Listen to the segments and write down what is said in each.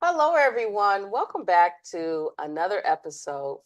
Hello, everyone. Welcome back to another episode.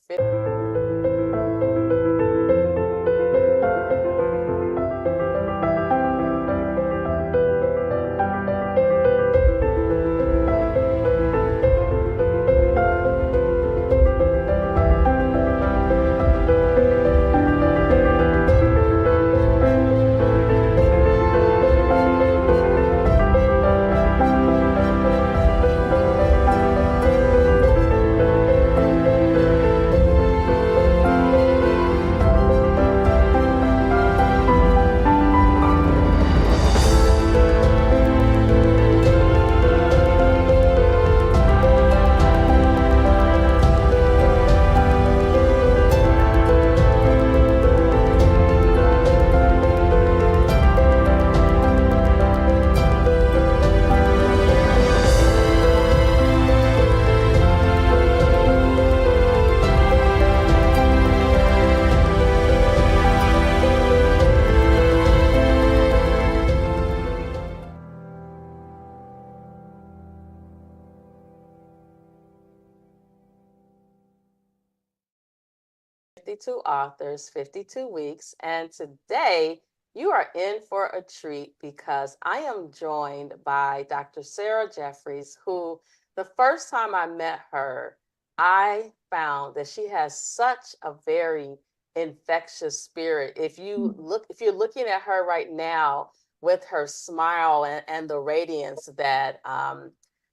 "52 Authors, 52 Weeks." And today you are in for a treat because I am joined by Dr. Sarah Jefferis, who the first time I met her, I found that she has such a very infectious spirit. If you're looking at her right now with her smile and the radiance that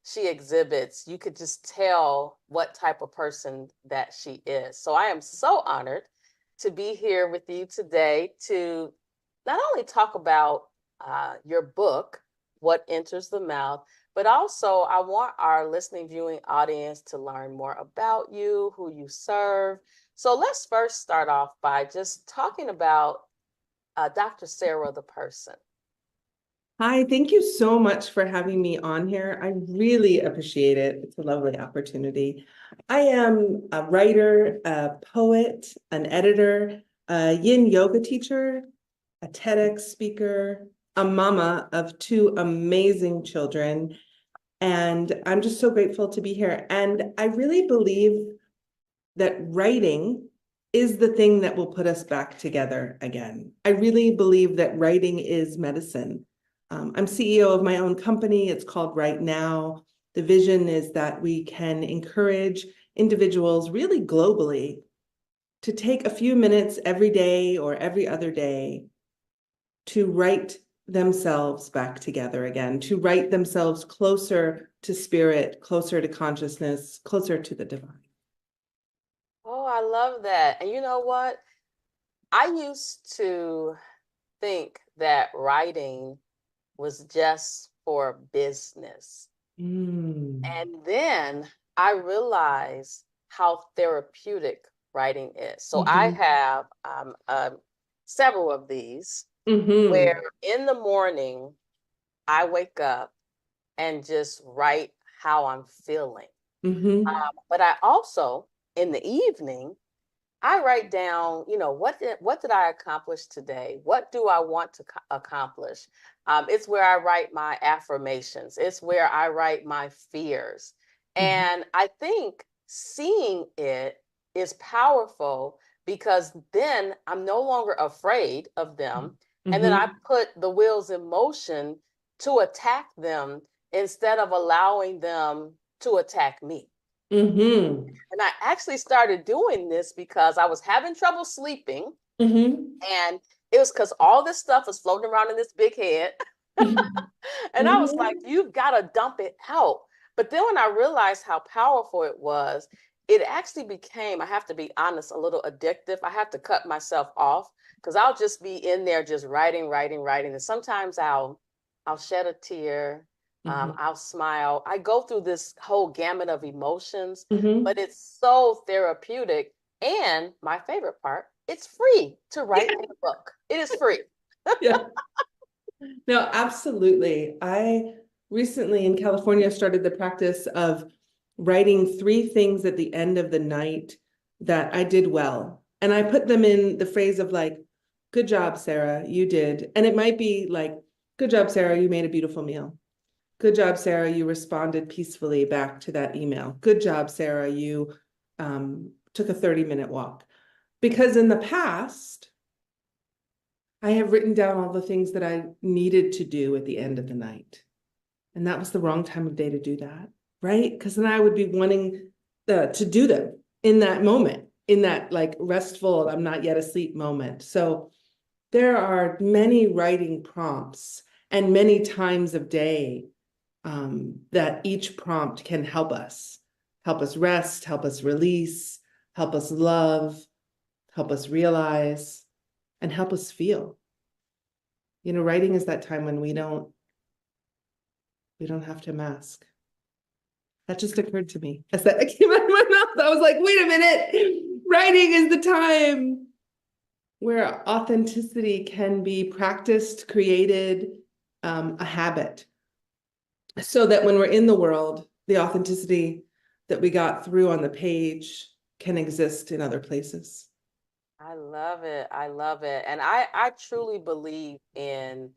she exhibits, you could just tell what type of person that she is. So I am so honored to be here with you today to not only talk about your book, What Enters the Mouth, but also I want our listening, viewing audience to learn more about you, who you serve. So let's first start off by just talking about Dr. Sarah, the person. Hi, thank you so much for having me on here. I really appreciate it. It's a lovely opportunity. I am a writer, a poet, an editor, a yin yoga teacher, a TEDx speaker, a mama of two amazing children. And I'm just so grateful to be here. And I really believe that writing is the thing that will put us back together again. I really believe that writing is medicine. I'm CEO of my own company. It's called Right Now. The vision is that we can encourage individuals really globally to take a few minutes every day or every other day to write themselves back together again, to write themselves closer to spirit, closer to consciousness, closer to the divine. Oh, I love that. And you know what? I used to think that writing was just for business. And then I realized how therapeutic writing is. So I have several of these where in the morning I wake up and just write how I'm feeling. But I also, in the evening, I write down, what did I accomplish today? What do I want to accomplish? It's where I write my affirmations. It's where I write my fears. And I think seeing it is powerful because then I'm no longer afraid of them. And then I put the wheels in motion to attack them instead of allowing them to attack me. And I actually started doing this because I was having trouble sleeping. And it was because all this stuff was floating around in this big head. And I was like, you've got to dump it out. But then when I realized how powerful it was, it actually became, I have to be honest, a little addictive. I have to cut myself off because I'll just be in there just writing. And sometimes I'll shed a tear. I'll smile. I go through this whole gamut of emotions, but it's so therapeutic. And my favorite part, it's free to write in a book. It is free. Yeah. No, absolutely. I recently in California started the practice of writing 3 things at the end of the night that I did well. And I put them in the phrase of like, good job, Sarah, you did. And it might be like, good job, Sarah, you made a beautiful meal. Good job, Sarah. You responded peacefully back to that email. Good job, Sarah. You took a 30-minute walk. Because in the past, I have written down all the things that I needed to do at the end of the night. And that was the wrong time of day to do that, right? Because then I would be wanting to do them in that moment, in that like restful, I'm not yet asleep moment. So there are many writing prompts and many times of day that each prompt can help us rest, help us release, help us love, help us realize, and help us feel. You know, writing is that time when we don't have to mask. That just occurred to me as that came out of my mouth. I was like, wait a minute. Writing is the time where authenticity can be practiced, created, a habit. So that when we're in the world, the authenticity that we got through on the page can exist in other places. I love it. I love it. And I truly believe in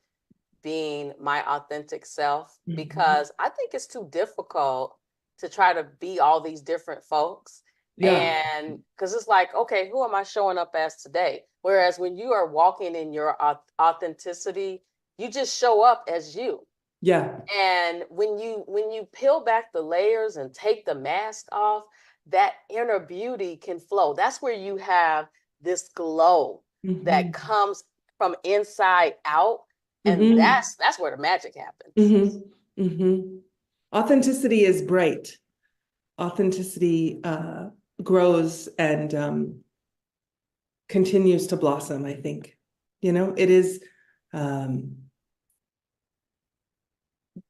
being my authentic self Mhm. because I think it's too difficult to try to be all these different folks. Yeah, And because it's like, okay, who am I showing up as today? Whereas when you are walking in your authenticity, you just show up as you. yeah. And when you peel back the layers and take the mask off, that inner beauty can flow. That's where you have this glow that Mhm. comes from inside out, and Mhm. that's where the magic happens. Mhm. Mhm. Authenticity is bright. Authenticity grows and continues to blossom, I think. You know, it is, um,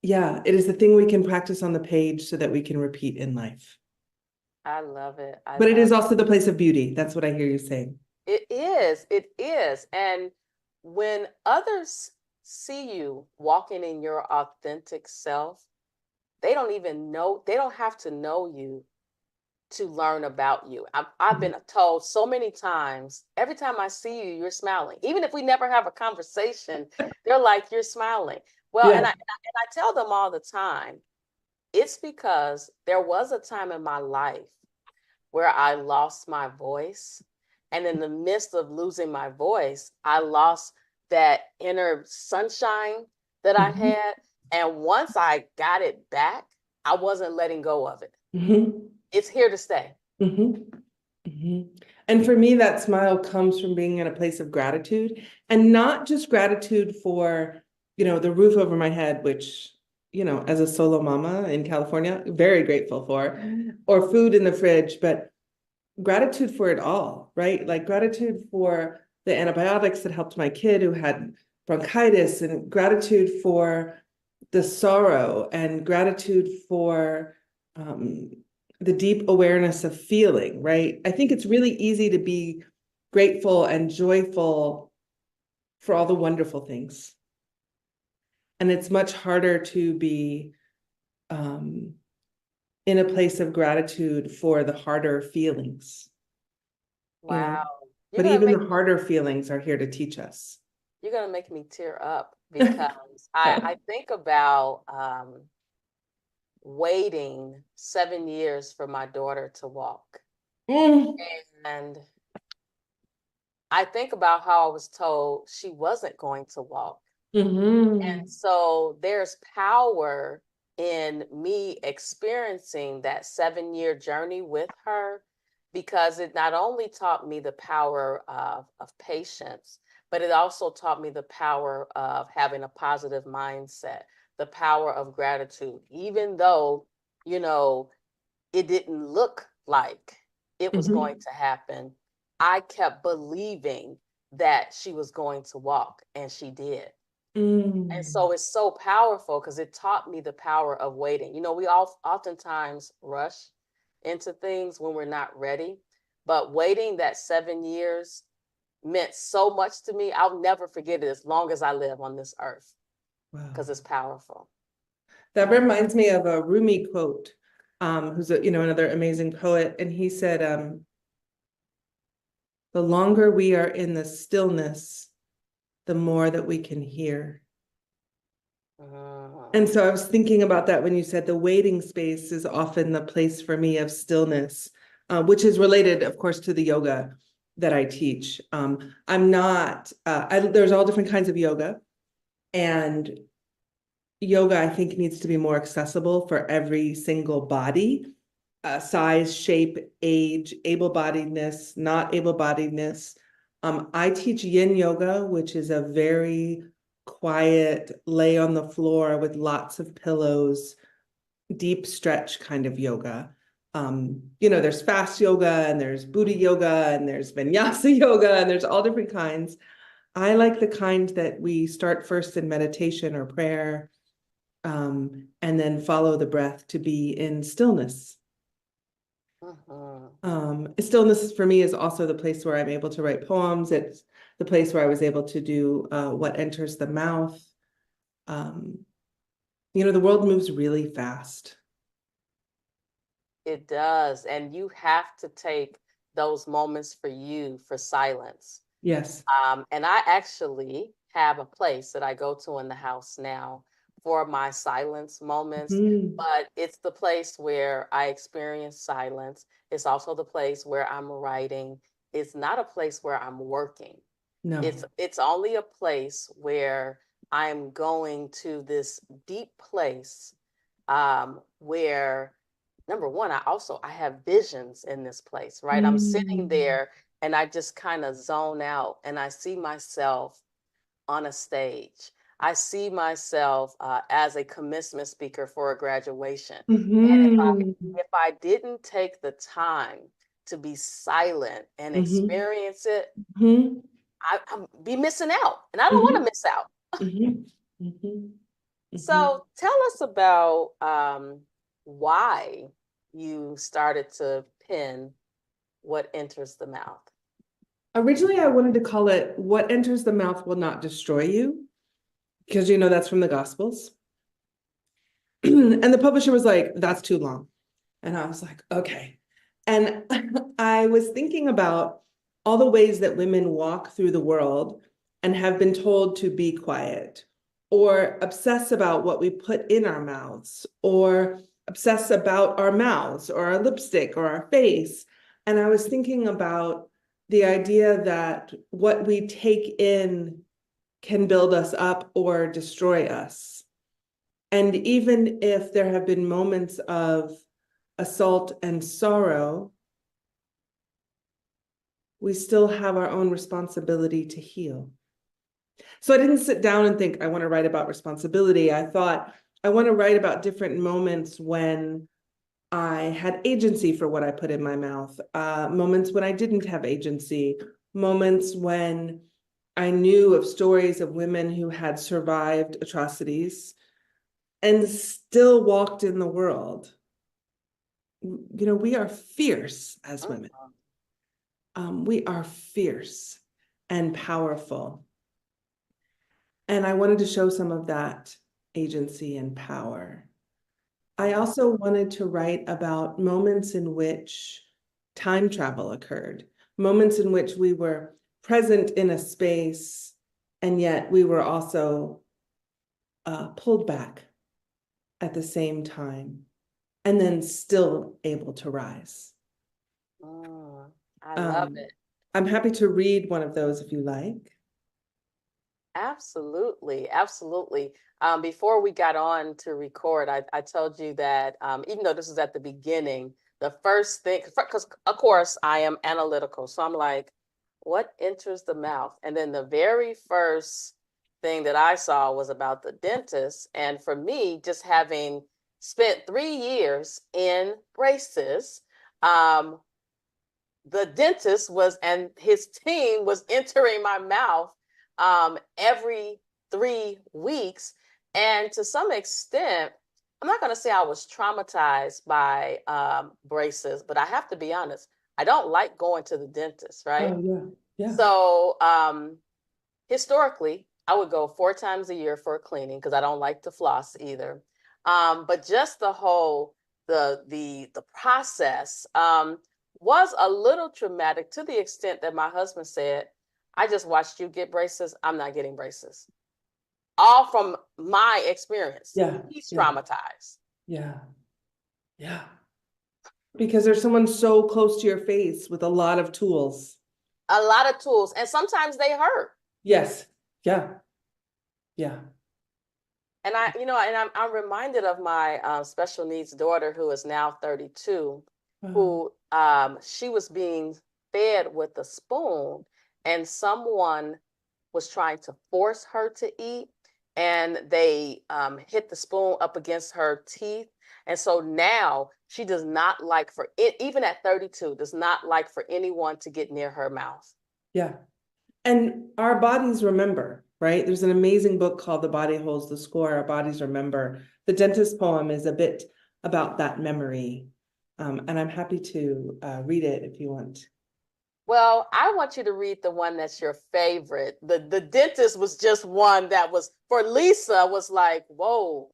yeah, it is the thing we can practice on the page so that we can repeat in life. I love it. I But it love is also the place of beauty. That's what I hear you saying. it. It is. It is. And when others see you walking in your authentic self, they don't even know, they don't have to know you to learn about you. I've been told so many times, every time I see you, you're smiling. Even if we never have a conversation, they're like, you're smiling. Well, Yeah. and I tell them all the time, it's because there was a time in my life where I lost my voice. And in the midst of losing my voice, I lost that inner sunshine that I Mhm. had. And once I got it back, I wasn't letting go of it. Mhm. It's here to stay. Mhm. Mhm. And for me, that smile comes from being in a place of gratitude, and not just gratitude for, the roof over my head, which, as a solo mama in California, very grateful for, or food in the fridge, but gratitude for it all, right? Like gratitude for the antibiotics that helped my kid who had bronchitis, and gratitude for the sorrow, and gratitude for um, the deep awareness of feeling, right? I think it's really easy to be grateful and joyful for all the wonderful things. And it's much harder to be um, in a place of gratitude for the harder feelings, you know? Wow. You're But gonna even make the harder feelings are here to teach us. you're gonna make me tear up because I think about waiting 7 years for my daughter to walk. Mm. And I think about how I was told she wasn't going to walk. And Mhm. so there's power in me experiencing that 7 year journey with her because it not only taught me the power of patience, but it also taught me the power of having a positive mindset, the power of gratitude, even though, you know, it didn't look like it was going Mhm. to happen. I kept believing that she was going to walk, and she did. And Mm. so it's so powerful because it taught me the power of waiting. We all oftentimes rush into things when we're not ready, but waiting that 7 years meant so much to me. I'll never forget it as long as I live on this earth Wow. because it's powerful. That reminds me of a Rumi quote, who's another amazing poet, and he said, "The longer we are in the stillness, the more that we can hear." And Mm. so I was thinking about that when you said the waiting space is often the place for me of stillness, which is related, of course, to the yoga that I teach. I'm not, there's all different kinds of yoga, and yoga, I think, needs to be more accessible for every single body, size, shape, age, able-bodiedness, not able-bodiedness. I teach yin yoga, which is a very quiet, lay on the floor with lots of pillows, deep stretch kind of yoga. There's fast yoga and there's Buddha yoga and there's vinyasa yoga and there's all different kinds. I like the kind that we start first in meditation or prayer, and then follow the breath to be in stillness. Mhm. Stillness for me is also the place where I'm able to write poems. It's the place where I was able to do what enters the mouth. Um, the world moves really fast. It does. And you have to take those moments for you for silence. Yes. And I actually have a place that I go to in the house now for my silence moments, Mm, but it's the place where I experience silence. It's also the place where I'm writing. It's not a place where I'm working. no. It's only a place where I'm going to this deep place where number one, I have visions in this place, right? I'm sitting Mm, there and I just kind of zone out and I see myself on a stage. I see myself as a commencement speaker for a graduation. And mhm, if I didn't take the time to be silent and mhm, experience it, mhm, I'd be missing out. And I don't want to mhm, miss out. mhm, mhm, mhm. So tell us about why you started to pen What Enters the Mouth. Originally, I wanted to call it "What Enters the Mouth Will Not Destroy You," because that's from the Gospels. And the publisher was like, "That's too long." And I was like, okay. And I was thinking about all the ways that women walk through the world and have been told to be quiet, or obsess about what we put in our mouths, or obsess about our mouths or our lipstick or our face. And I was thinking about the idea that what we take in can build us up or destroy us. And even if there have been moments of assault and sorrow, we still have our own responsibility to heal. So I didn't sit down and think, I want to write about responsibility. I thought, I want to write about different moments when I had agency for what I put in my mouth, moments when I didn't have agency, moments when I knew of stories of women who had survived atrocities and still walked in the world. We are fierce as women. Mhm. We are fierce and powerful. And I wanted to show some of that agency and power. I also wanted to write about moments in which time travel occurred, moments in which we were present in a space, and yet we were also pulled back at the same time, and then still able to rise. Mm, I love Um, it. I'm happy to read one of those if you like. Absolutely, absolutely. Before we got on to record, I told you that even though this is at the beginning, the first thing, because of course I am analytical, so I'm like, what enters the mouth? And then the very first thing that I saw was about the dentist. And for me, just having spent 3 years in braces, um, the dentist was and his team was entering my mouth every 3 weeks. And to some extent, I'm not going to say I was traumatized by braces, but I have to be honest, I don't like going to the dentist, right? Oh, yeah. Yeah. So historically, I would go 4 times a year for a cleaning because I don't like to floss either. But just the process was a little traumatic to the extent that my husband said, "I just watched you get braces. I'm not getting braces." all from my experience. Yeah. He's Yeah. traumatized. Yeah. Yeah. Because there's someone so close to your face with a lot of tools. A lot of tools, and sometimes they hurt. Yes. Yeah. Yeah. And I'm reminded of my special needs daughter who is now 32, Wow. who she was being fed with a spoon, and someone was trying to force her to eat, and they hit the spoon up against her teeth. And so now she does not like for it, even at 32, does not like for anyone to get near her mouth. Yeah. And our bodies remember, right? There's an amazing book called The Body Holds the Score. Our bodies remember. The dentist poem is a bit about that memory. And I'm happy to read it if you want. Well, I want you to read the one that's your favorite. The dentist was just one that was for Lisa was like, whoa,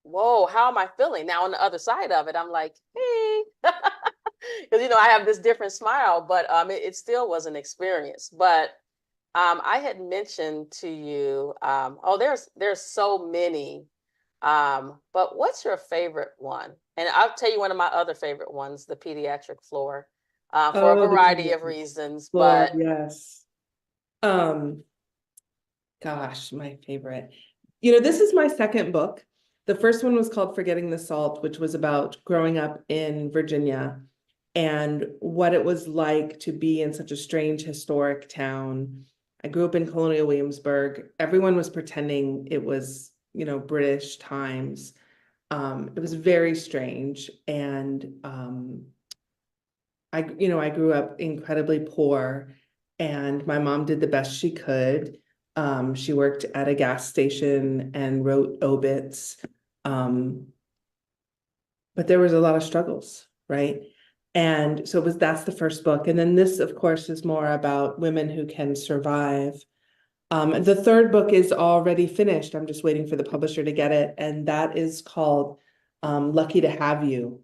whoa, how am I feeling? Now on the other side of it, I'm like, hey. Because I have this different smile, but it still was an experience. But I had mentioned to you, oh, there's so many. But what's your favorite one? And I'll tell you one of my other favorite ones, the pediatric floor, for a Oh, the variety of pediatric reasons. floor, But yes. Um, Gosh, my favorite. This is my second book. The first one was called Forgetting the Salt, which was about growing up in Virginia and what it was like to be in such a strange historic town. I grew up in Colonial Williamsburg. Everyone was pretending it was, British times. It was very strange. And I grew up incredibly poor, and my mom did the best she could. She worked at a gas station and wrote obits. Um, but there was a lot of struggles, right? And so that's the first book. And then this, of course, is more about women who can survive. The third book is already finished. I'm just waiting for the publisher to get it. And that is called Lucky to Have You.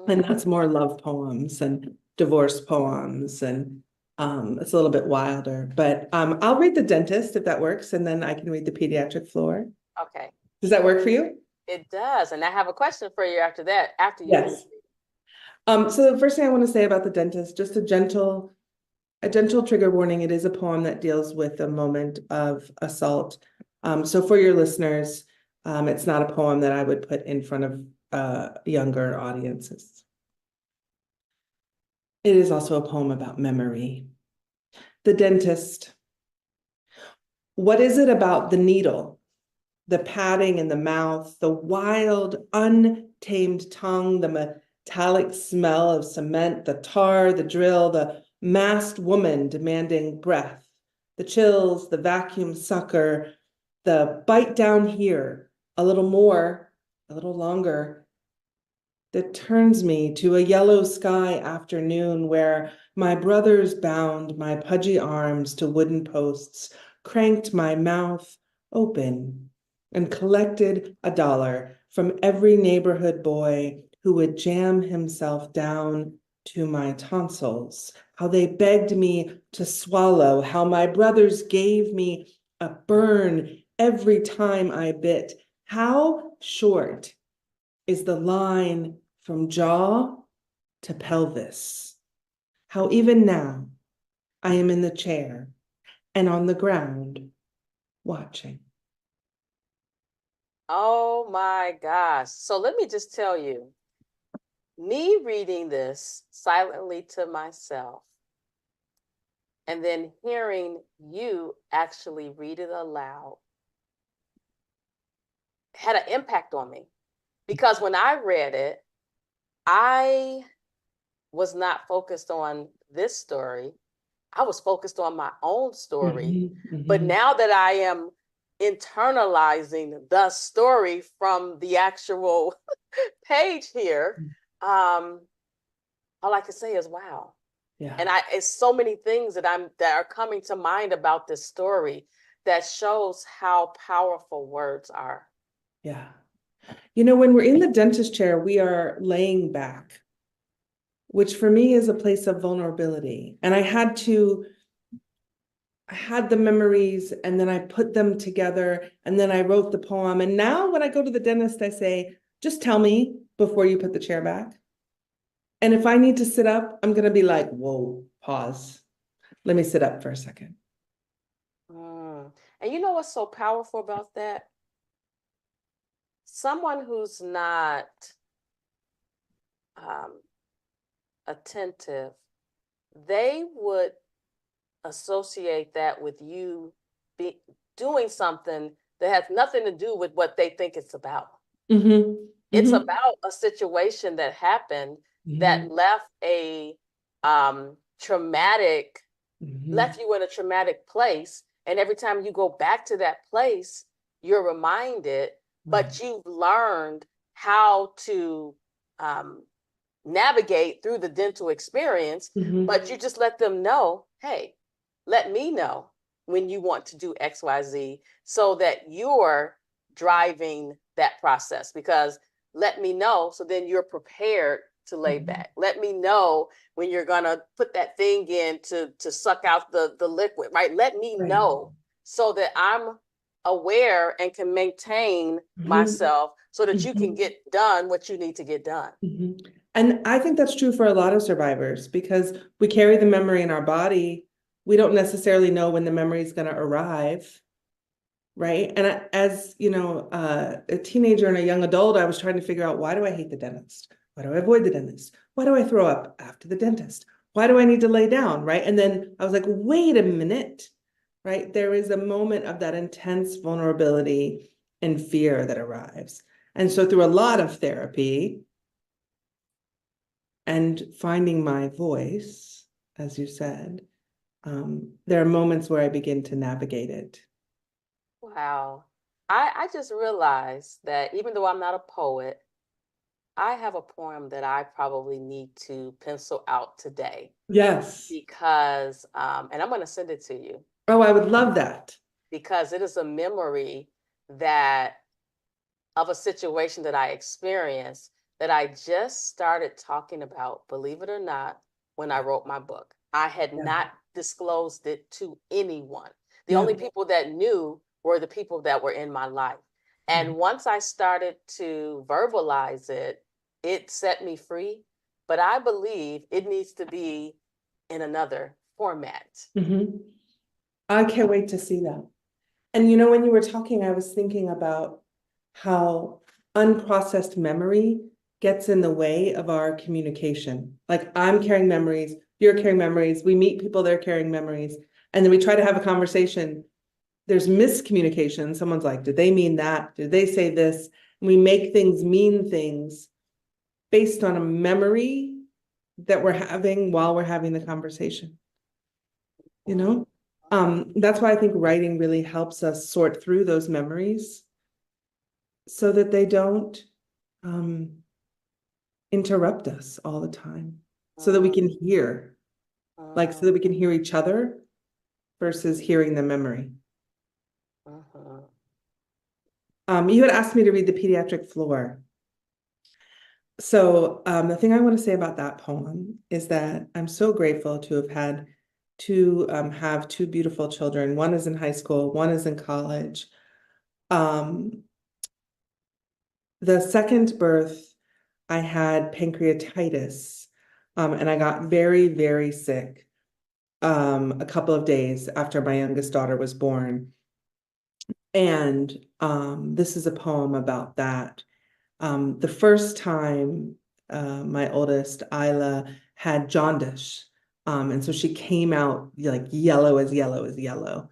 And that's more love poems and divorce poems. And it's a little bit wilder. But I'll read The Dentist if that works. And then I can read The Pediatric Floor. okay, Does that work for you? it does. And I have a question for you after that, after you finish. Yes. So the first thing I want to say about The Dentist, just a gentle trigger warning. It is a poem that deals with a moment of assault. So for your listeners, it's not a poem that I would put in front of younger audiences. It is also a poem about memory. The Dentist. What is it about the needle, the padding in the mouth, the wild, untamed tongue, the metallic smell of cement, the tar, the drill, the masked woman demanding breath, the chills, the vacuum sucker, the bite down here, a little more, a little longer, that turns me to a yellow sky afternoon where my brothers bound my pudgy arms to wooden posts, cranked my mouth open, and collected $1 from every neighborhood boy who would jam himself down to my tonsils, how they begged me to swallow, how my brothers gave me a burn every time I bit. How short is the line from jaw to pelvis? How even now I am in the chair and on the ground watching. Oh my gosh. So let me just tell you, me reading this silently to myself and then hearing you actually read it aloud had an impact on me. Because when I read it, I was not focused on this story. I was focused on my own story. Mm-hmm, But mm-hmm. now that I am internalizing the story from the actual page here, um, all I can say is wow. Yeah, And it's so many things that are coming to mind about this story that shows how powerful words are. yeah. When we're in the dentist chair, we are laying back, which for me is a place of vulnerability. And I had to I had the memories and then I put them together and then I wrote the poem. And now when I go to the dentist, I say, just tell me before you put the chair back. And if I need to sit up, I'm going to be like, whoa, pause. Let me sit up for a second. Mm. And you know what's so powerful about that? Someone who's not um, attentive, they would associate that with you be doing something that has nothing to do with what they think it's about. Mm-hmm. It's Mm-hmm. about a situation that happened Mm-hmm. that left a traumatic, Mm-hmm. left you in a traumatic place. And every time you go back to that place, you're reminded, Right. but you've learned how to um, navigate through the dental experience, Mm-hmm. but you just let them know, hey, let me know when you want to do XYZ so that you're driving that process because let me know so then you're prepared to lay Mm-hmm. back. Let me know when you're gonna put that thing in to suck out the liquid, right? Let me Right. know so that I'm aware and can maintain Mm-hmm. myself so that you can Mm-hmm. get done what you need to get done. Mm-hmm. And I think that's true for a lot of survivors because we carry the memory in our body. We don't necessarily know when the memory is going to arrive, right? And as you know, a teenager and a young adult, I was trying to figure out, why do I hate the dentist? Why do I avoid the dentist? Why do I throw up after the dentist? Why do I need to lay down, right? And then I was like, wait a minute, right? There is a moment of that intense vulnerability and fear that arrives. And so through a lot of therapy and finding my voice, as you said, there are moments where I begin to navigate it. Wow. I just realized that even though I'm not a poet, I have a poem that I probably need to pencil out today Yes. because, and I'm going to send it to you Oh, I would love that. because it is a memory that of a situation that I experienced that I just started talking about, believe it or not, when I wrote my book. I had Yeah. not disclosed it to anyone. The Yeah. only people that knew were the people that were in my life. Mhm. And once I started to verbalize it, it set me free. But I believe it needs to be in another format. Mhm. I can't wait to see that. And you know, when you were talking, I was thinking about how unprocessed memory gets in the way of our communication. Like I'm carrying memories, you're carrying memories, we meet people, they're carrying memories, and then we try to have a conversation. There's miscommunication. Someone's like, did they mean that? Did they say this? And we make things mean things based on a memory that we're having while we're having the conversation, you Mm-hmm. know? That's why I think writing really helps us sort through those memories so that they don't um, interrupt us all the time, so that we can hear, like, so that we can hear each other versus hearing the memory. Mm-hmm. You had asked me to read the pediatric floor. So the thing I want to say about that poem is that I'm so grateful to have had have two beautiful children. One is in high school, one is in college. Um, the second birth, I had pancreatitis, and I got very, very sick a couple of days after my youngest daughter was born. And this is a poem about that. The first time my oldest, Isla, had jaundice. And so she came out like yellow as yellow as yellow.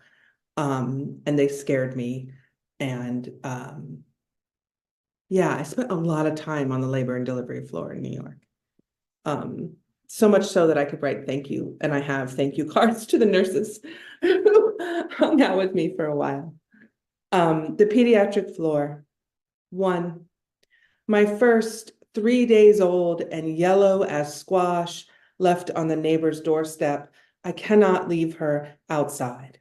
And they scared me. And yeah, I spent a lot of time on the labor and delivery floor in New York. Um, so much so that I could write thank you. And I have thank you cards to the nurses who hung out with me for a while. The pediatric floor. One, my first 3 days old and yellow as squash left on the neighbor's doorstep. I cannot leave her outside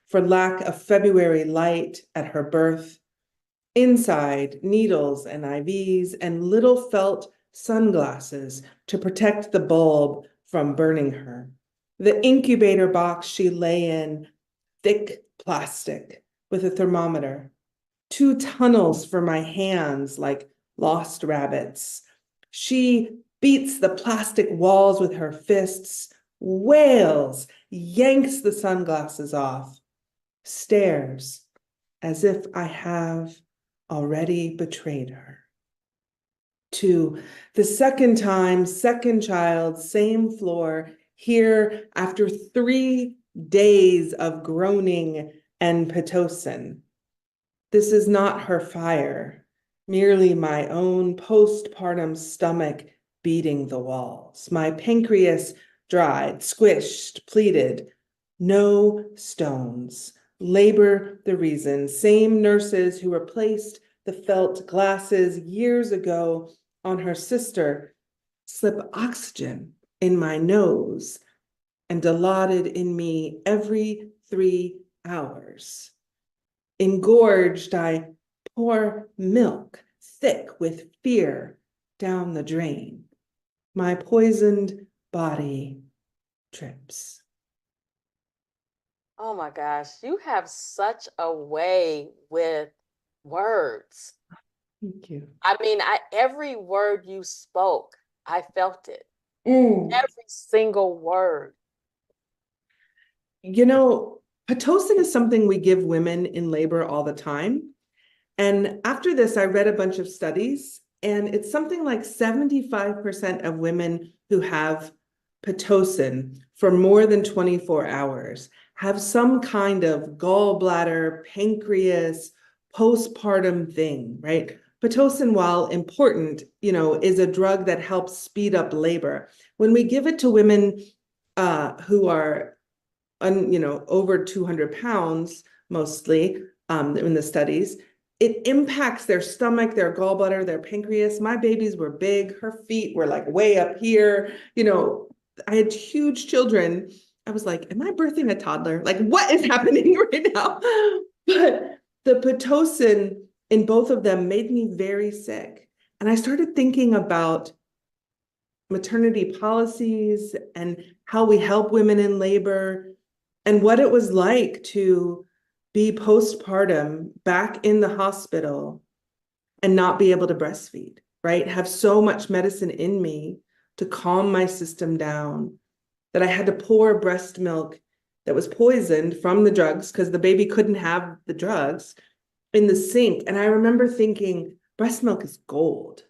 for lack of February light at her birth. Inside, needles and IVs and little felt sunglasses to protect the bulb from burning her. The incubator box she lay in thick plastic with a thermometer, 2 tunnels for my hands like lost rabbits. She beats the plastic walls with her fists, wails, yanks the sunglasses off, stares as if I have already betrayed her. 2, the second time, second child, same floor, here after 3 days of groaning and Pitocin. This is not her fire, merely my own postpartum stomach beating the walls. My pancreas dried, squished, pleated. No stones. Labor the reason. Same nurses who replaced the felt glasses years ago on her sister slip oxygen in my nose and dilaudid in me every 3 hours. Engorged, I pour milk, thick with fear, down the drain. My poisoned body trips. Oh my gosh, you have such a way with words. Thank you. I mean, every word you spoke, I felt it. Mm. Every single word. You know, Pitocin is something we give women in labor all the time. And after this, I read a bunch of studies, and it's something like 75% of women who have Pitocin for more than 24 hours have some kind of gallbladder, pancreas, postpartum thing, right? Pitocin, while important, is a drug that helps speed up labor. When we give it to women who are over 200 pounds, mostly in the studies, it impacts their stomach, their gallbladder, their pancreas. My babies were big. Her feet were like way up here. I had huge children. I was like, am I birthing a toddler? Like, what is happening right now? But the Pitocin in both of them made me very sick. And I started thinking about maternity policies and how we help women in labor and what it was like to be postpartum back in the hospital and not be able to breastfeed, right? Have so much medicine in me to calm my system down that I had to pour breast milk that was poisoned from the drugs because the baby couldn't have the drugs in the sink. And I remember thinking, breast milk is gold.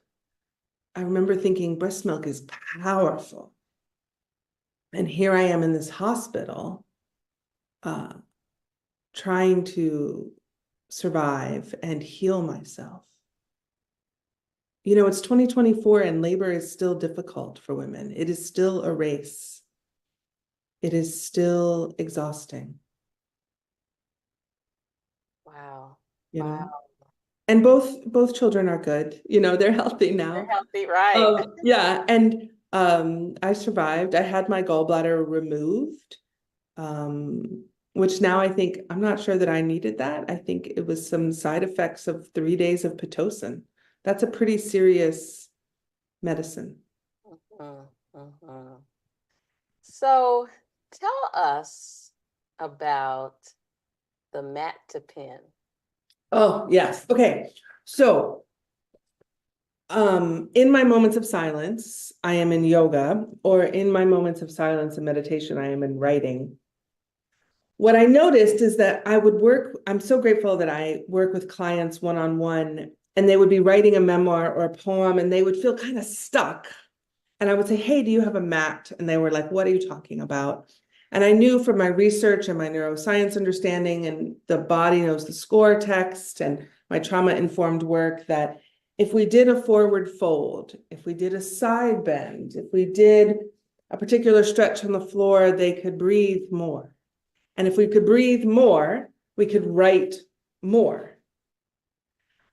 I remember thinking breast milk is powerful. And here I am in this hospital trying to survive and heal myself. It's 2024 and labor is still difficult for women. It is still a race. It is still exhausting. Wow. You Wow. know, and both children are good. They're healthy They're now. healthy, right? Yeah, and I survived. I had my gallbladder removed, which now I think, I'm not sure that I needed that. I think it was some side effects of 3 days of Pitocin. That's a pretty serious medicine. Mhm, mhm. So tell us about the mat to pen. Oh, yes. Okay. So, in my moments of silence, I am in yoga, or in my moments of silence and meditation, I am in writing. What I noticed is that I'm so grateful that I work with clients one-on-one, and they would be writing a memoir or a poem, and they would feel kind of stuck. And I would say, hey, do you have a mat? And they were like, what are you talking about? And I knew from my research and my neuroscience understanding and the body knows the score text and my trauma-informed work that if we did a forward fold, if we did a side bend, if we did a particular stretch on the floor, they could breathe more. And if we could breathe more, we could write more.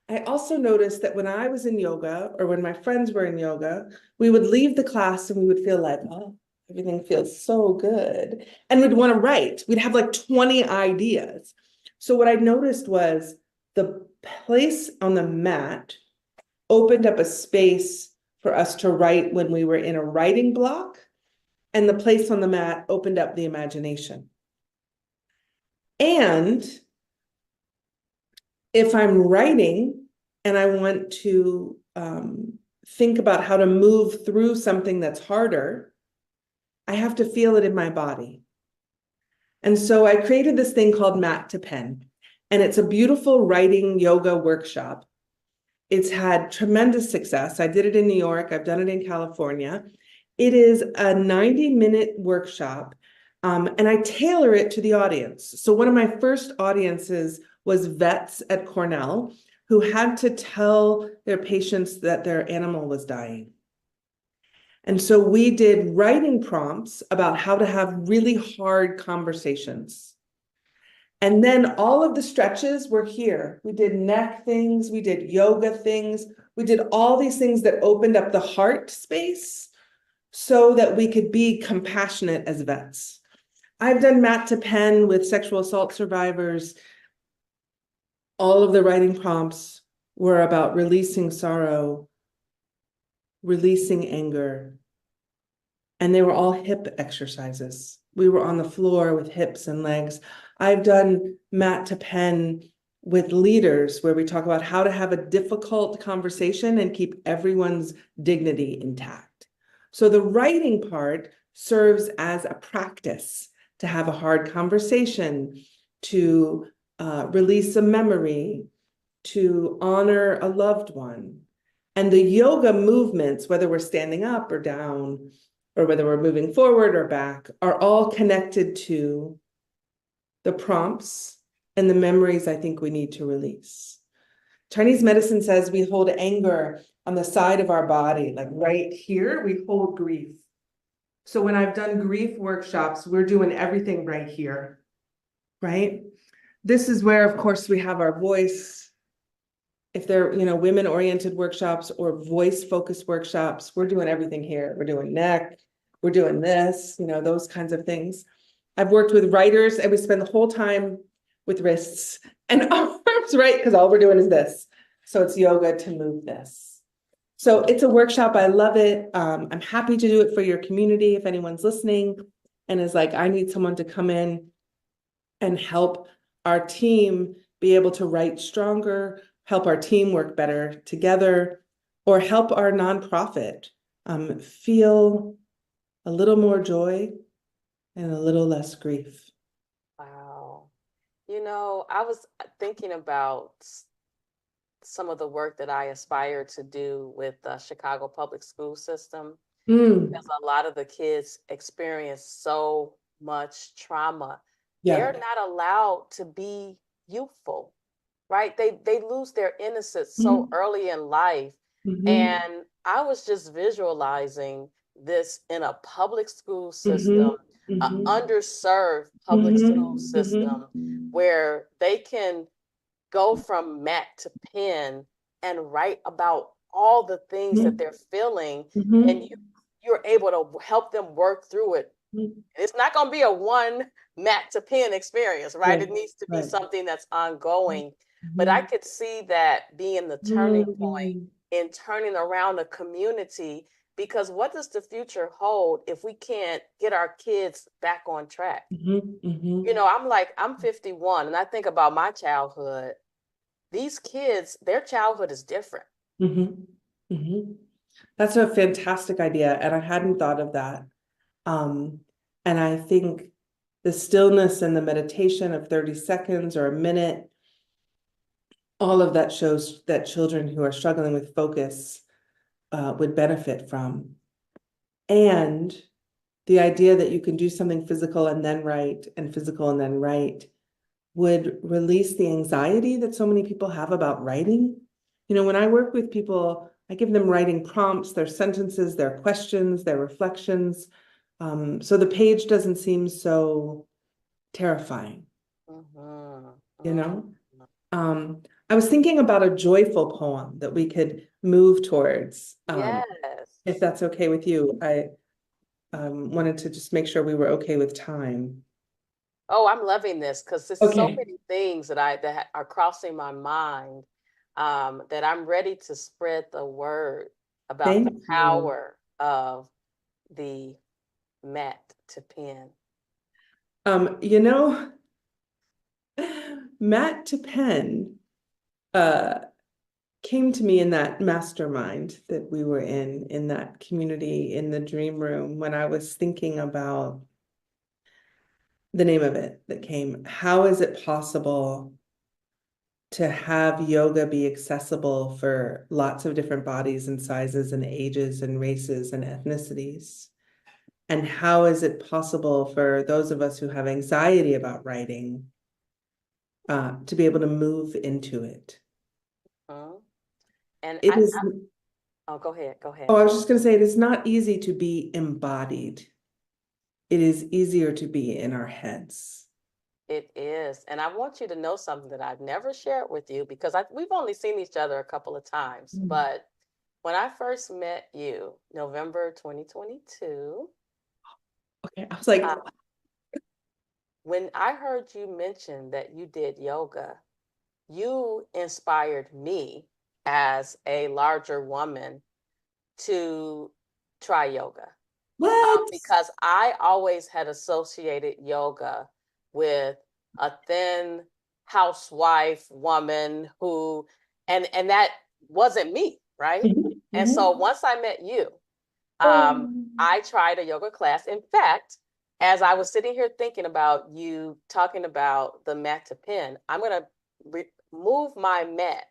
I also noticed that when I was in yoga or when my friends were in yoga, we would leave the class and we would feel like, oh, everything feels so good. And we'd want to write. We'd have like 20 ideas. So what I noticed was the place on the mat opened up a space for us to write when we were in a writing block, and the place on the mat opened up the imagination. And if I'm writing and I want to think about how to move through something that's harder, I have to feel it in my body. And so I created this thing called Mat to Pen, and it's a beautiful writing yoga workshop. It's had tremendous success. I did it in New York. I've done it in California. It is a 90-minute workshop, and I tailor it to the audience. So one of my first audiences was vets at Cornell who had to tell their patients that their animal was dying. And so we did writing prompts about how to have really hard conversations. And then all of the stretches were here. We did neck things, we did yoga things, we did all these things that opened up the heart space so that we could be compassionate as vets. I've done Mat to Pen with sexual assault survivors. All of the writing prompts were about releasing sorrow, releasing anger, and they were all hip exercises. We were on the floor with hips and legs. I've done Mat to Pen with leaders where we talk about how to have a difficult conversation and keep everyone's dignity intact. So the writing part serves as a practice to have a hard conversation, to release a memory, to honor a loved one. And the yoga movements, whether we're standing up or down, or whether we're moving forward or back, are all connected to the prompts and the memories I think we need to release. Chinese medicine says we hold anger on the side of our body, like right here, we hold grief. So when I've done grief workshops, we're doing everything right here, right? This is where, of course, we have our voice. If they're, women-oriented workshops or voice-focused workshops, we're doing everything here. We're doing neck, we're doing this, those kinds of things. I've worked with writers and we spend the whole time with wrists and arms, right? Because all we're doing is this. So it's yoga to move this. So it's a workshop. I love it. I'm happy to do it for your community if anyone's listening and is like, I need someone to come in and help our team be able to write stronger, help our team work better together, or help our nonprofit feel a little more joy and a little less grief. Wow. I was thinking about some of the work that I aspire to do with the Chicago public school system, because a lot of the kids experience so much trauma. Yeah. They're not allowed to be youthful, right? They lose their innocence so early in life. And I was just visualizing this in a public school system, an underserved public school system, where they can go from mat to pen and write about all the things that they're feeling, and you're able to help them work through it. It's not going to be a one mat to pen experience, right? It needs to be something that's ongoing. But I could see that being the turning point in turning around a community, because what does the future hold if we can't get our kids back on track? I'm 51 and I think about my childhood. These kids, their childhood is different. That's a fantastic idea, and I hadn't thought of that. And I think the stillness and the meditation of 30 seconds or a minute, all of that shows that children who are struggling with focus would benefit from. And the idea that you can do something physical and then write, and physical and then write, would release the anxiety that so many people have about writing. When I work with people, I give them writing prompts, their sentences, their questions, their reflections. So the page doesn't seem so terrifying, I was thinking about a joyful poem that we could move towards. Yes. If that's okay with you. I wanted to just make sure we were okay with time. Oh, I'm loving this because there's so Okay. many things that are crossing my mind, that I'm ready to spread the word about the Thank you. power of the mat to pen. You know, Matt to Penn came to me in that mastermind that we were in that community, in the dream room, when I was thinking about the name of it that came. How is it possible to have yoga be accessible for lots of different bodies and sizes and ages and races and ethnicities? And how is it possible for those of us who have anxiety about writing to be able to move into it? Mhm. And It is, oh, go ahead, go oh, ahead. I was just going to say, it is not easy to be embodied. It is easier to be in our heads. It is. And I want you to know something that I've never shared with you because we've only seen each other a couple of times. Mm. But when I first met you, November 2022, Okay, I was like, uh, when I heard you mention that you did yoga, you inspired me as a larger woman to try yoga. what? Because I always had associated yoga with a thin housewife woman who, and that wasn't me, right? Mhm, And so mhm. once I met you, Oh. I tried a yoga class. In fact, as I was sitting here thinking about you talking about the mat to pen, I'm going to move my mat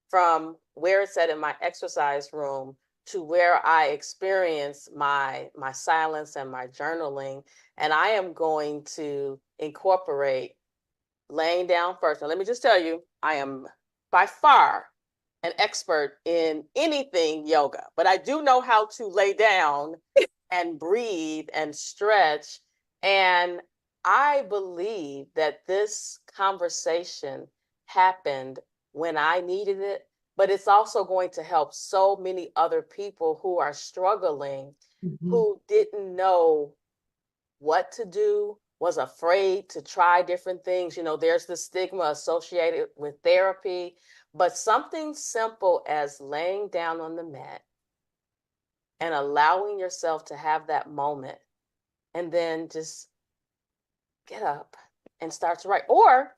from where it's at in my exercise room to where I experience my silence and my journaling. And I am going to incorporate laying down first. Now, let me just tell you, I am by far an expert in anything yoga, but I do know how to lay down and breathe and stretch. And I believe that this conversation happened when I needed it, but it's also going to help so many other people who are struggling, Mhm. who didn't know what to do, was afraid to try different things. You know, there's the stigma associated with therapy, but something simple as laying down on the mat and allowing yourself to have that moment and then just get up and start to write, or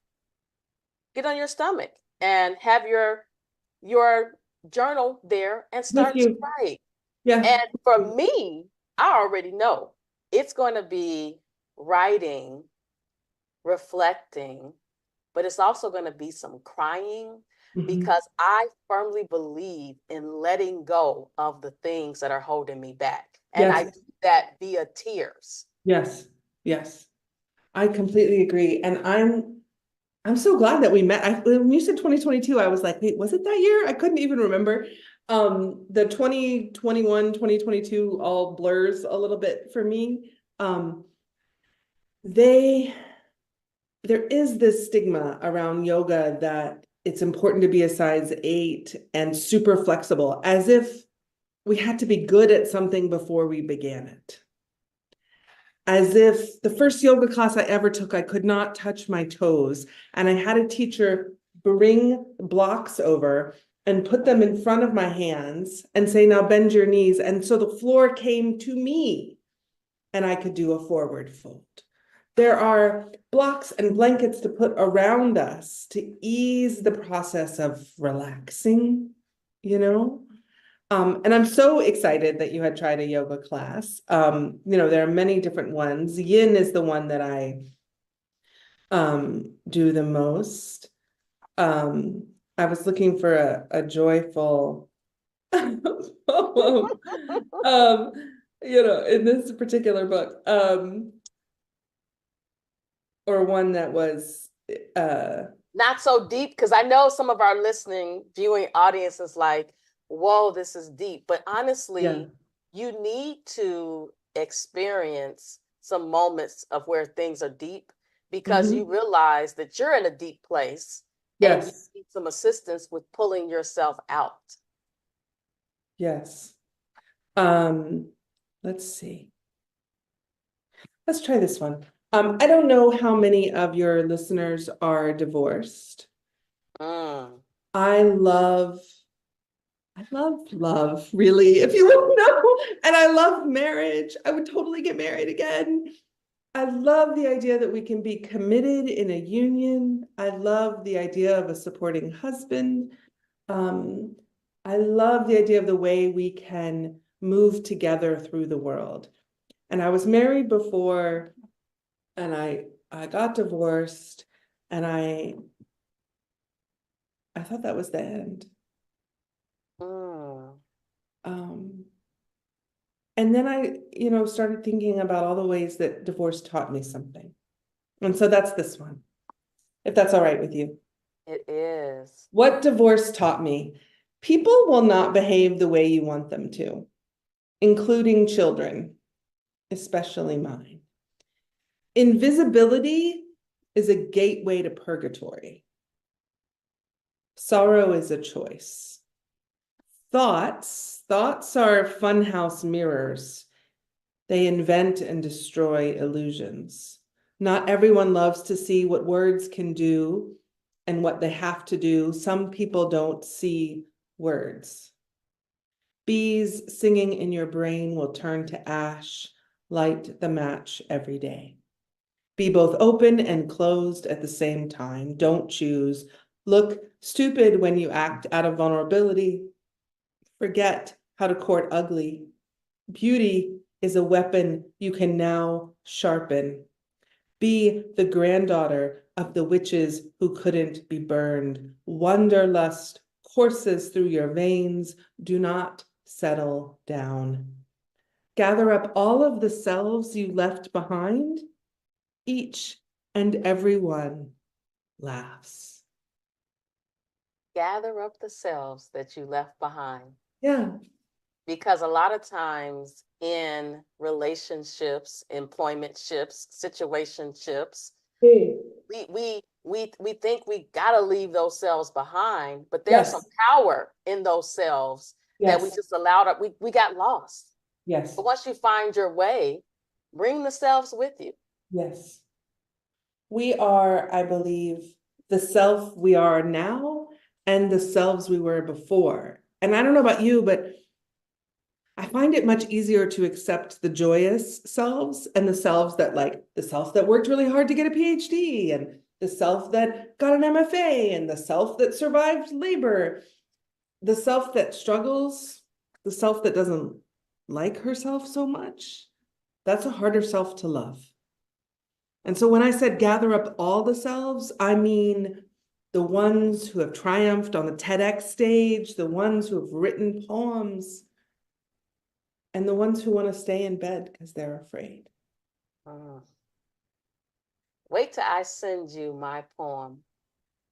get on your stomach and have your journal there and With start to you. write. Yeah. And for me, I already know it's going to be writing, reflecting, but it's also going to be some crying Mhm. because I firmly believe in letting go of the things that are holding me back. And I Yes. do that via tears. Yes. Yes. I completely agree. And I'm so glad that we met. When you said 2022, I was like, wait, was it that year? I couldn't even remember. The 2021, 2022 all blurs a little bit for me. They there is this stigma around yoga that it's important to be a size 8 and super flexible, as if we had to be good at something before we began it. As if the first yoga class I ever took, I could not touch my toes. And I had a teacher bring blocks over and put them in front of my hands and say, now bend your knees. And so the floor came to me and I could do a forward fold. There are blocks and blankets to put around us to ease the process of relaxing, you know? And I'm so excited that you had tried a yoga class. There are many different ones. Yin is the one that I do the most. I was looking for a joyful poem, um, in this particular book, or one that was, uh, Not so deep, because I know some of our listening, viewing audience is like, whoa, this is deep. But yeah. honestly, you need to experience some moments of where things are deep because you Mhm. realize that you're in a deep place and you Yes, need some assistance with pulling yourself out. yes. Um, let's see. Let's try this one. I don't know how many of your listeners are divorced. Mm. I love, love, really, if you wouldn't know. And I love marriage. I would totally get married again. I love the idea that we can be committed in a union. I love the idea of a supporting husband. Um, I love the idea of the way we can move together through the world. And I was married before, and I got divorced, and I thought that was the end. Mm. Um, and then I, started thinking about all the ways that divorce taught me something. And so that's this one, if that's all right with you. It is. What divorce taught me: people will not behave the way you want them to, including children, especially mine. Invisibility is a gateway to purgatory. Sorrow is a choice. Thoughts are funhouse mirrors. They invent and destroy illusions. Not everyone loves to see what words can do and what they have to do. Some people don't see words. Bees singing in your brain will turn to ash. Light the match every day. Be both open and closed at the same time. Don't choose. Look stupid when you act out of vulnerability. Forget how to court ugly. Beauty is a weapon you can now sharpen. Be the granddaughter of the witches who couldn't be burned. Wanderlust courses through your veins. Do not settle down. Gather up all of the selves you left behind. Each and every one laughs. Gather up the selves that you left behind. Yeah. Because a lot of times in relationships, employmentships, situationships, Hey. we think we gotta leave those selves behind, but there's some Yes. power in those selves that we Yes. just allowed up. We got lost. Yes. But once you find your way, bring the selves with you. Yes. We are, I believe, the self we are now and the selves we were before. And I don't know about you, but I find it much easier to accept the joyous selves and the selves that, like, the self that worked really hard to get a PhD, and the self that got an MFA, and the self that survived labor, the self that struggles, the self that doesn't like herself so much. That's a harder self to love. And so when I said gather up all the selves, I mean the ones who have triumphed on the TEDx stage, the ones who have written poems, and the ones who want to stay in bed because they're afraid. Mm. Wait till I send you my poem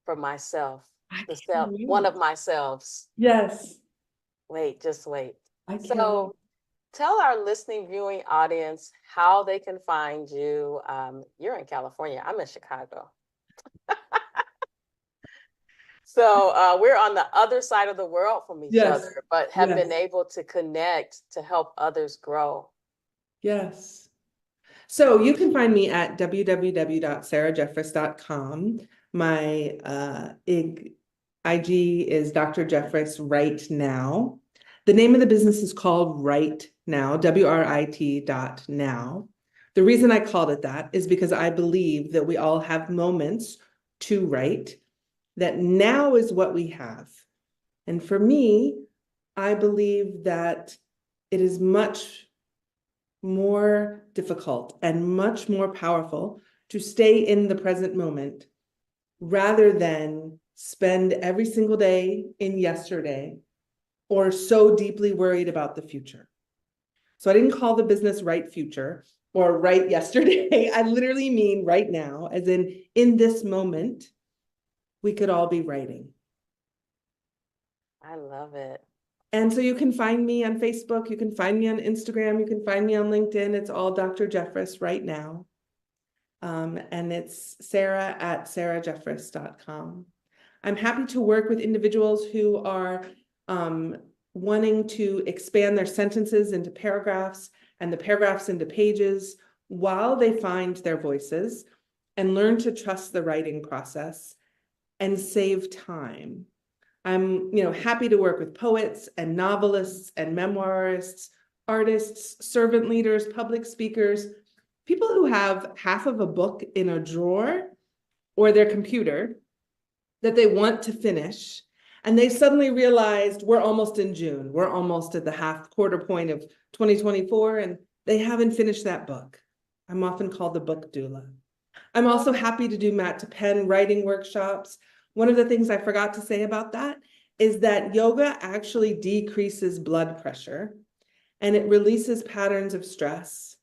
for myself, I the can't self, one wait. of myselfs. Yes, Wait, just wait. I can't wait. So tell our listening, viewing audience how they can find you. You're in California. I'm in Chicago. So we're on the other side of the world from each Yes, other, but have been yes, able to connect to help others grow. yes. So you can find me at www.sarahjefferis.com. My IG is Dr. Jefferis Right Now. The name of the business is called Right Now, WRIT.now. The reason I called it that is because I believe that we all have moments to write, that now is what we have. And for me, I believe that it is much more difficult and much more powerful to stay in the present moment rather than spend every single day in yesterday or so deeply worried about the future. So I didn't call the business Right Future or Right Yesterday. I literally mean right now, as in this moment, we could all be writing. I love it. And so you can find me on Facebook, you can find me on Instagram, you can find me on LinkedIn. It's all Dr. Jefferis Right Now. And it's Sarah at sarahjefferis.com. I'm happy to work with individuals who are wanting to expand their sentences into paragraphs and the paragraphs into pages while they find their voices and learn to trust the writing process and save time. I'm, happy to work with poets and novelists and memoirists, artists, servant leaders, public speakers, people who have half of a book in a drawer or their computer that they want to finish, and they suddenly realized we're almost in June, we're almost at the quarter point of 2024, and they haven't finished that book. I'm often called the book doula. I'm also happy to do mat to pen writing workshops. One of the things I forgot to say about that is that yoga actually decreases blood pressure, and it releases patterns of stress,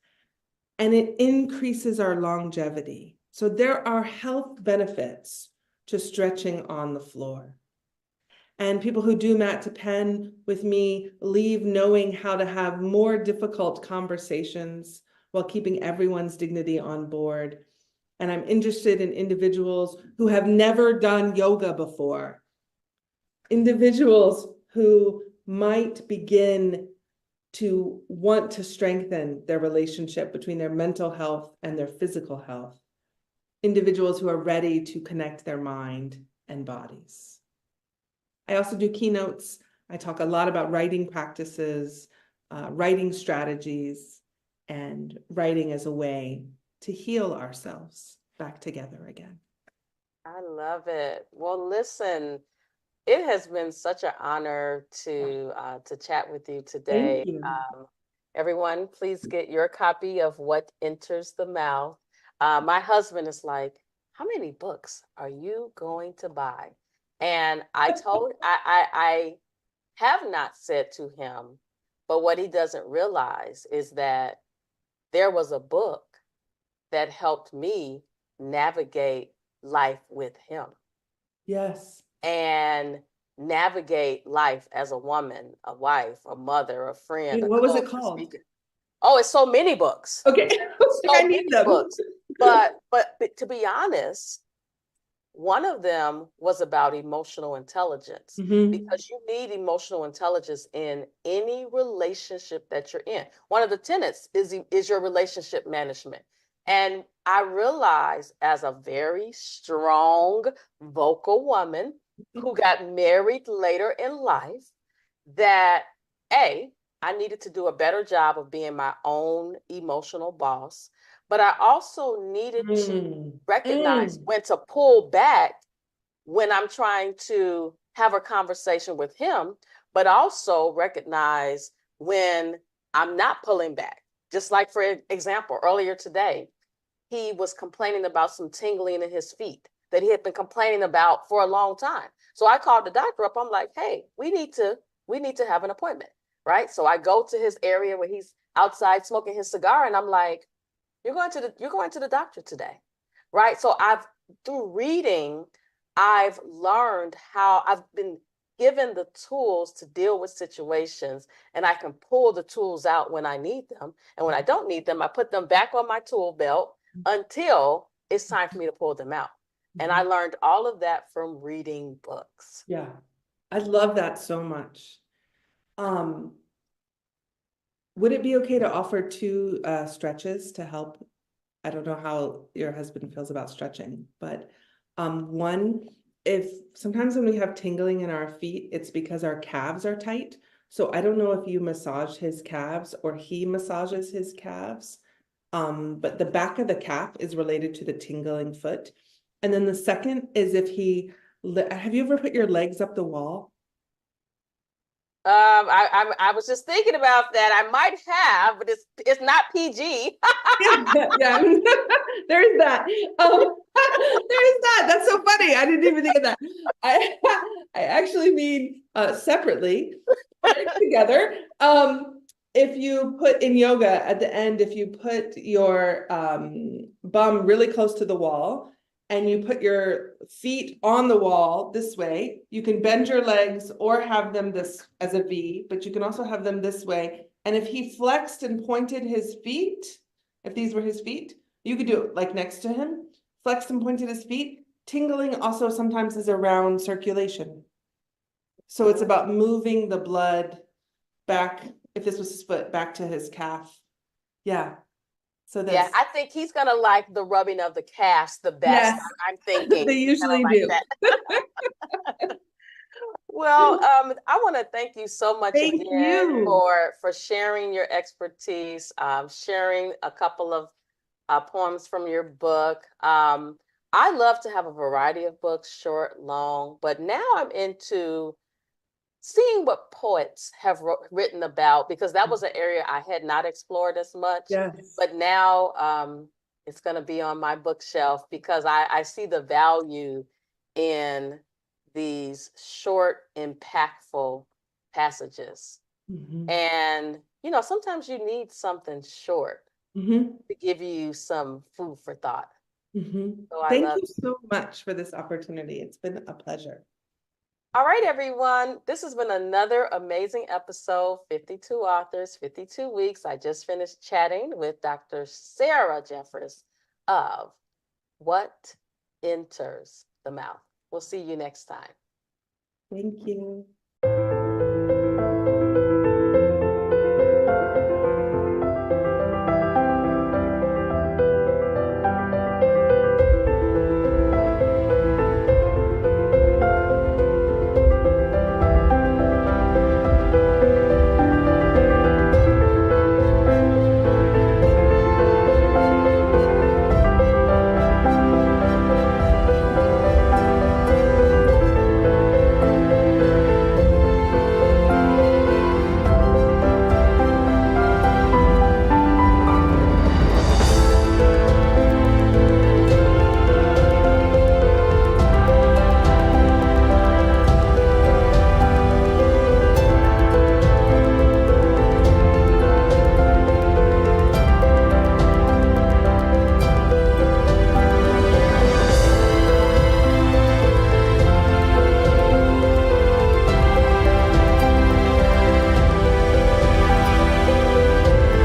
and it increases our longevity. So there are health benefits to stretching on the floor. And people who do mat to pen with me leave knowing how to have more difficult conversations while keeping everyone's dignity on board. And I'm interested in individuals who have never done yoga before, individuals who might begin to want to strengthen their relationship between their mental health and their physical health, individuals who are ready to connect their mind and bodies. I also do keynotes. I talk a lot about writing practices, writing strategies, and writing as a way to heal ourselves back together again. I love it. Well, listen, it has been such an honor to chat with you today. Thank you. Everyone, please get your copy of What Enters the Mouth. My husband is like, how many books are you going to buy? And I have not said to him, but what he doesn't realize is that there was a book that helped me navigate life with him Yes. and navigate life as a woman, a wife, a mother, a friend, Wait, a what was it coach, a called? speaker. Oh, it's so many books. Okay, I So need many them. books. But to be honest, one of them was about emotional intelligence Mm-hmm. because you need emotional intelligence in any relationship that you're in. One of the tenets is your relationship management. And I realized as a very strong, vocal woman who got married later in life that I needed to do a better job of being my own emotional boss, but I also needed to Mm. recognize Mm. when to pull back when I'm trying to have a conversation with him, but also recognize when I'm not pulling back. Just like, for example, earlier today, he was complaining about some tingling in his feet that he had been complaining about for a long time. So I called the doctor up. I'm like, hey, we need to have an appointment, right? So I go to his area where he's outside smoking his cigar, and I'm like, you're going to the doctor today, right? So through reading, I've learned how I've been given the tools to deal with situations, and I can pull the tools out when I need them. And when I don't need them, I put them back on my tool belt until it's time for me to pull them out. And I learned all of that from reading books. Yeah, I love that so much. Um, would it be okay to offer two stretches to help? I don't know how your husband feels about stretching, but one, if sometimes when we have tingling in our feet, it's because our calves are tight. So I don't know if you massage his calves or he massages his calves. But the back of the calf is related to the tingling foot. And then the second is if have you ever put your legs up the wall? I was just thinking about that. I might have, but it's not PG. Yeah, there's that. There's that. That's so funny. I didn't even think of that. I I actually mean separately, together. If you put in yoga at the end, if you put your bum really close to the wall and you put your feet on the wall this way, you can bend your legs or have them this as a V, but you can also have them this way. And if he flexed and pointed his feet, if these were his feet, you could do it like next to him, flexed and pointed his feet. Tingling also sometimes is around circulation. So it's about moving the blood back, if this was his foot, back to his calf. Yeah. So Yeah, this, I think he's gonna like the rubbing of the calves the best. yes, I'm thinking they he's gonna usually like do. that. Well, I want to thank you so much Thank again you. for sharing your expertise, sharing a couple of poems from your book. I love to have a variety of books, short, long, but now I'm into seeing what poets have written about, because that was an area I had not explored as much. Yes. But now it's going to be on my bookshelf because I see the value in these short, impactful passages. Mhm. And, sometimes you need something short Mhm. to give you some food for thought. Mhm. So I Thank love. you so much for this opportunity. It's been a pleasure. All right, everyone. This has been another amazing episode, 52 authors, 52 weeks. I just finished chatting with Dr. Sarah Jefferis of What Enters the Mouth. We'll see you next time. Thank you.